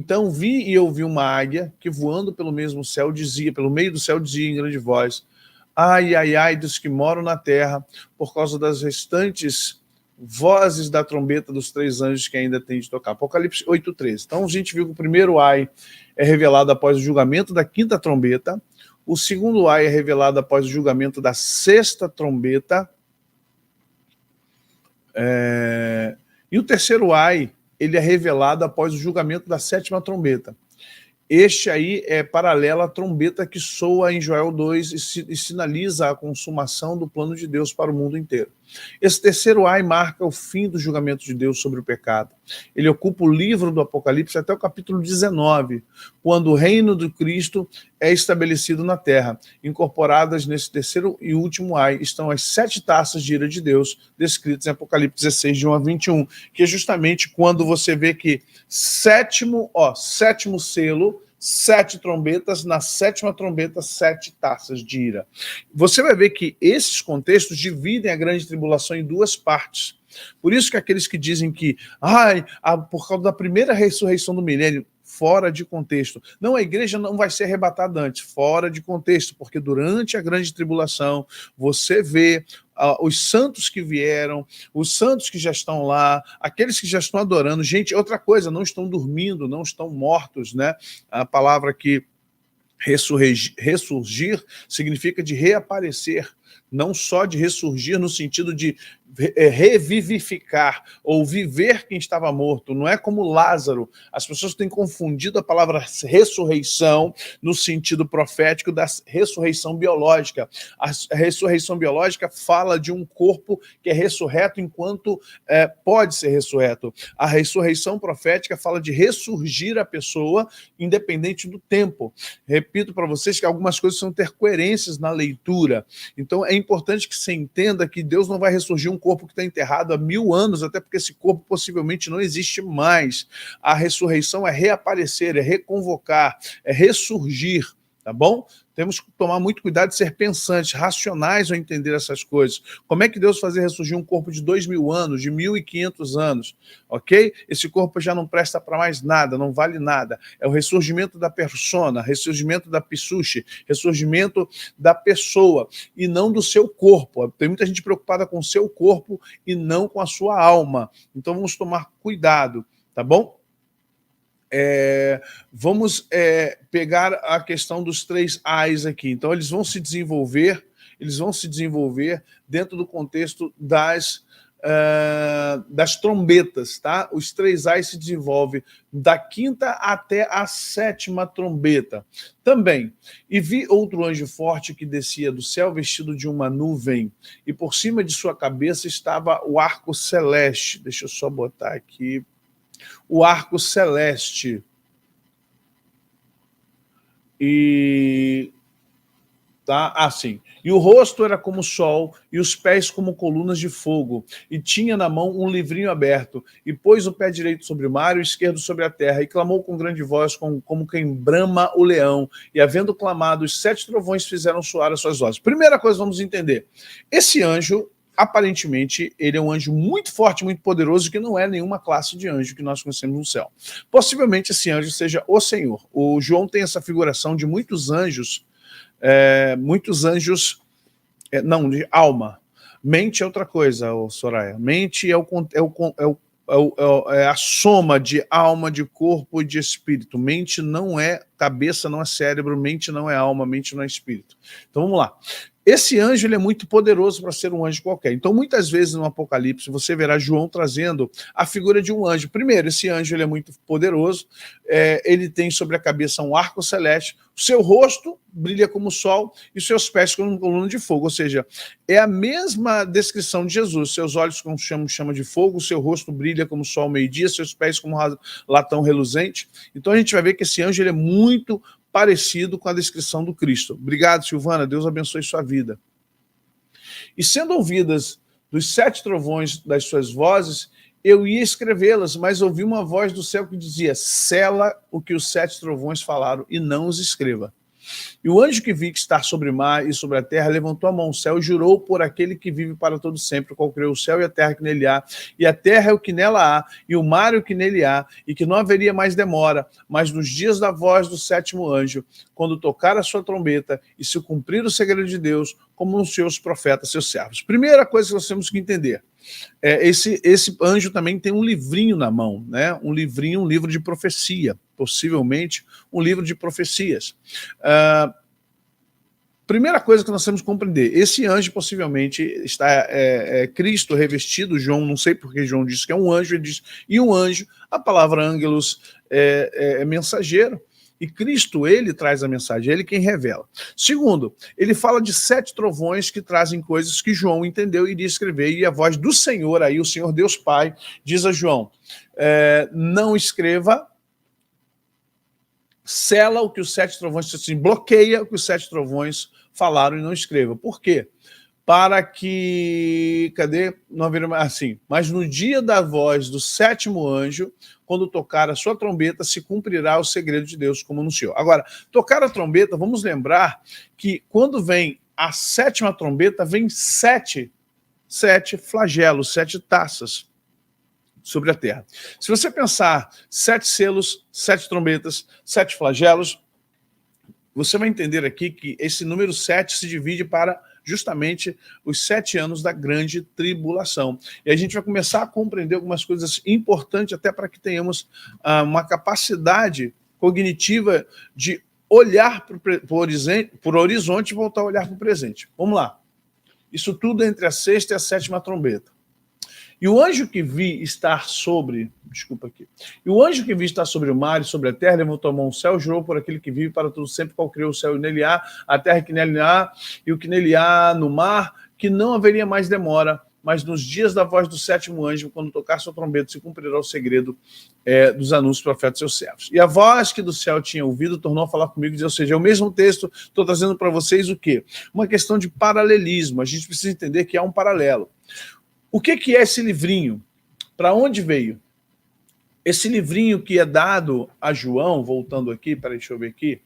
Então vi e ouvi uma águia que voando pelo mesmo céu dizia, pelo meio do céu dizia em grande voz: ai, ai, ai dos que moram na terra, por causa das restantes vozes da trombeta dos 3 anjos que ainda tem de tocar. Apocalipse 8:13. Então a gente viu que o primeiro ai é revelado após o julgamento da 5ª trombeta, o segundo ai é revelado após o julgamento da 6ª trombeta, e o terceiro ai, ele é revelado após o julgamento da 7ª trombeta. Este aí é paralelo à trombeta que soa em Joel 2 e sinaliza a consumação do plano de Deus para o mundo inteiro. Esse terceiro ai marca o fim do julgamento de Deus sobre o pecado. Ele ocupa o livro do Apocalipse até o capítulo 19, quando o reino do Cristo é estabelecido na terra. Incorporadas nesse terceiro e último ai estão as 7 taças de ira de Deus, descritas em Apocalipse 16, de 1 a 21, que é justamente quando você vê que sétimo selo, 7 trombetas, na 7ª trombeta, 7 taças de ira. Você vai ver que esses contextos dividem a grande tribulação em 2 partes. Por isso que aqueles que dizem que, por causa da primeira ressurreição do milênio, fora de contexto. Não, a igreja não vai ser arrebatada antes, fora de contexto, porque durante a grande tribulação, você vê os santos que vieram, os santos que já estão lá, aqueles que já estão adorando. Gente, outra coisa, não estão dormindo, não estão mortos, né? A palavra que ressurgir significa de reaparecer, não só de ressurgir no sentido de revivificar ou viver quem estava morto. Não é como Lázaro. As pessoas têm confundido a palavra ressurreição no sentido profético da ressurreição biológica. A ressurreição biológica fala de um corpo que é ressurreto enquanto pode ser ressurreto. A ressurreição profética fala de ressurgir a pessoa independente do tempo. Repito para vocês que algumas coisas são ter coerências na leitura. Então é importante que você entenda que Deus não vai ressurgir um corpo que está enterrado há 1000 anos, até porque esse corpo possivelmente não existe mais. A ressurreição é reaparecer, é reconvocar, é ressurgir, tá bom? Temos que tomar muito cuidado de ser pensantes, racionais ao entender essas coisas. Como é que Deus fazer ressurgir um corpo de 2000 anos, de 1500 anos, ok? Esse corpo já não presta para mais nada, não vale nada. É o ressurgimento da persona, ressurgimento da psuche, ressurgimento da pessoa e não do seu corpo. Tem muita gente preocupada com o seu corpo e não com a sua alma. Então vamos tomar cuidado, tá bom? Vamos pegar a questão dos 3 ais aqui. Então, eles vão se desenvolver dentro do contexto das trombetas, tá? Os 3 ais se desenvolvem da 5ª até a 7ª trombeta. Também, e vi outro anjo forte que descia do céu vestido de uma nuvem, e por cima de sua cabeça estava o arco celeste. Deixa eu só botar aqui. O arco celeste. E o rosto era como o sol, e os pés como colunas de fogo, e tinha na mão um livrinho aberto, e pôs o pé direito sobre o mar e o esquerdo sobre a terra, e clamou com grande voz, como quem brama o leão, e havendo clamado, os 7 trovões fizeram soar as suas vozes. Primeira coisa, vamos entender. Esse anjo, aparentemente, ele é um anjo muito forte, muito poderoso, que não é nenhuma classe de anjo que nós conhecemos no céu. Possivelmente esse anjo seja o Senhor. O João tem essa figuração de muitos anjos, não, de alma. Mente é outra coisa, Soraya. Mente é a soma de alma, de corpo e de espírito. Mente não é cabeça, não é cérebro, mente não é alma, mente não é espírito. Então vamos lá. Esse anjo ele é muito poderoso para ser um anjo qualquer. Então, muitas vezes no Apocalipse, você verá João trazendo a figura de um anjo. Primeiro, esse anjo ele é muito poderoso, ele tem sobre a cabeça um arco celeste, o seu rosto brilha como o sol e os seus pés como uma coluna de fogo. Ou seja, é a mesma descrição de Jesus. Seus olhos como chama de fogo, o seu rosto brilha como o sol ao meio-dia, seus pés como latão reluzente. Então, a gente vai ver que esse anjo ele é muito parecido com a descrição do Cristo. Obrigado, Silvana. Deus abençoe sua vida. E sendo ouvidas dos 7 trovões das suas vozes, eu ia escrevê-las, mas ouvi uma voz do céu que dizia: sela o que os 7 trovões falaram e não os escreva. E o anjo que vi que está sobre o mar e sobre a terra levantou a mão ao céu e jurou por aquele que vive para todo sempre, qual criou o céu e a terra que nele há, e a terra é o que nela há, e o mar é o que nele há, e que não haveria mais demora, mas nos dias da voz do sétimo anjo, quando tocar a sua trombeta e se cumprir o segredo de Deus, como anunciou os profetas, seus servos. Primeira coisa que nós temos que entender, esse anjo também tem um livrinho na mão, né? Um livrinho, um livro de profecia, possivelmente um livro de profecias. Primeira coisa que nós temos que compreender, esse anjo possivelmente está Cristo revestido, João, não sei porque João disse que é um anjo, ele diz, e um anjo, a palavra ângelos é mensageiro, e Cristo, ele traz a mensagem, ele quem revela. Segundo, ele fala de 7 trovões que trazem coisas que João entendeu e iria escrever, e a voz do Senhor, aí o Senhor Deus Pai, diz a João, não escreva, sela o que os 7 trovões, assim, bloqueia o que os 7 trovões falaram e não escreva. Por quê? Para que, não haveria mais assim, mas no dia da voz do 7º anjo, quando tocar a sua trombeta, se cumprirá o segredo de Deus, como anunciou. Agora, tocar a trombeta, vamos lembrar que quando vem a 7ª trombeta, vem 7 flagelos, 7 taças sobre a terra. Se você pensar 7 selos, 7 trombetas, 7 flagelos, você vai entender aqui que esse número 7 se divide para justamente os 7 anos da grande tribulação. E a gente vai começar a compreender algumas coisas importantes até para que tenhamos uma capacidade cognitiva de olhar para o horizonte e voltar a olhar para o presente. Vamos lá. Isso tudo entre a 6ª e a 7ª trombeta. E o anjo que vi estar sobre, e o anjo que vi estar sobre o mar e sobre a terra, levantou a mão ao céu, jurou por aquele que vive para todo sempre, qual criou o céu e nele há, a terra que nele há, e o que nele há no mar, que não haveria mais demora, mas nos dias da voz do 7º anjo, quando tocar sua trombeta, se cumprirá o segredo dos anúncios dos profetas seus servos. E a voz que do céu tinha ouvido tornou a falar comigo, ou seja, é o mesmo texto, estou trazendo para vocês o quê? Uma questão de paralelismo, a gente precisa entender que há um paralelo. O que é esse livrinho? Para onde veio? Esse livrinho que é dado a João, voltando aqui, deixa eu ver aqui,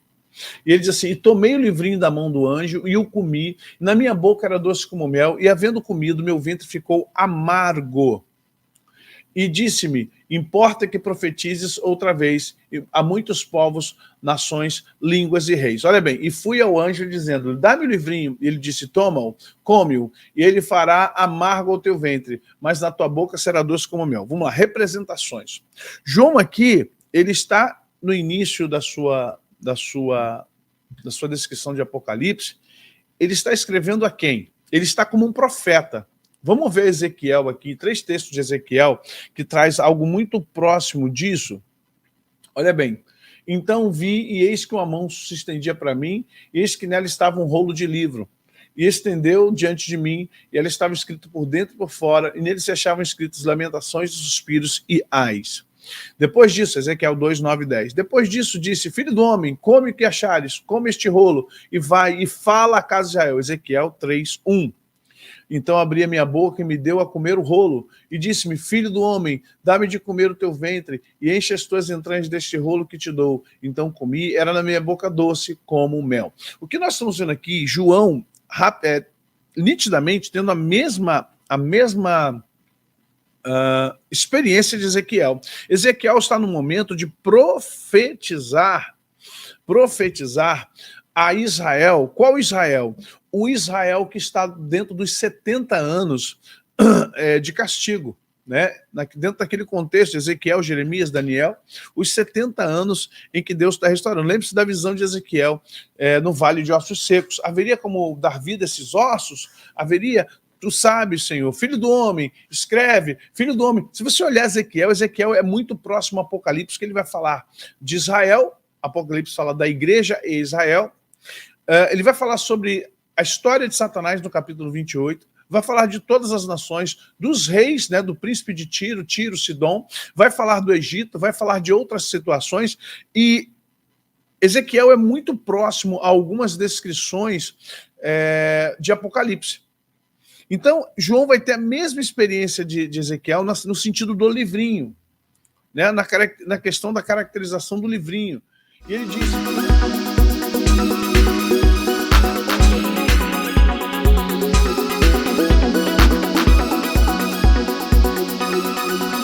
e ele diz assim, e tomei o livrinho da mão do anjo e o comi, na minha boca era doce como mel, e havendo comido, meu ventre ficou amargo. E disse-me, importa que profetizes outra vez a muitos povos, nações, línguas e reis. Olha bem, e fui ao anjo dizendo, dá-me o livrinho. Ele disse, toma-o, come-o, e ele fará amargo ao teu ventre, mas na tua boca será doce como mel. Vamos lá, representações. João aqui, ele está no início da sua descrição de Apocalipse, ele está escrevendo a quem? Ele está como um profeta. Vamos ver Ezequiel aqui, 3 textos de Ezequiel, que traz algo muito próximo disso. Olha bem, então vi, e eis que uma mão se estendia para mim, e eis que nela estava um rolo de livro, e estendeu diante de mim, e ela estava escrita por dentro e por fora, e nele se achavam escritas lamentações, suspiros e ais. Depois disso, Ezequiel 2, 9 e 10, depois disso disse, filho do homem, come o que achares, come este rolo, e vai e fala à casa de Israel. Ezequiel 3, 1. Então abri a minha boca e me deu a comer o rolo, e disse-me, filho do homem, dá-me de comer o teu ventre, e enche as tuas entranhas deste rolo que te dou. Então comi, era na minha boca doce como mel. O que nós estamos vendo aqui, João, nitidamente, tendo a mesma experiência de Ezequiel. Ezequiel está no momento de profetizar a Israel. Qual Israel? O Israel que está dentro dos 70 anos de castigo, né? Dentro daquele contexto, Ezequiel, Jeremias, Daniel, os 70 anos em que Deus está restaurando. Lembre-se da visão de Ezequiel no Vale de Ossos Secos. Haveria como dar vida a esses ossos? Haveria... Tu sabes, Senhor, filho do homem, escreve, filho do homem. Se você olhar Ezequiel é muito próximo ao Apocalipse, que ele vai falar de Israel, Apocalipse fala da igreja e Israel, ele vai falar sobre a história de Satanás no capítulo 28, vai falar de todas as nações, dos reis, né, do príncipe de Tiro, Sidom, vai falar do Egito, vai falar de outras situações, e Ezequiel é muito próximo a algumas descrições de Apocalipse. Então, João vai ter a mesma experiência de Ezequiel no sentido do livrinho, né? Na questão da caracterização do livrinho. E ele diz... Música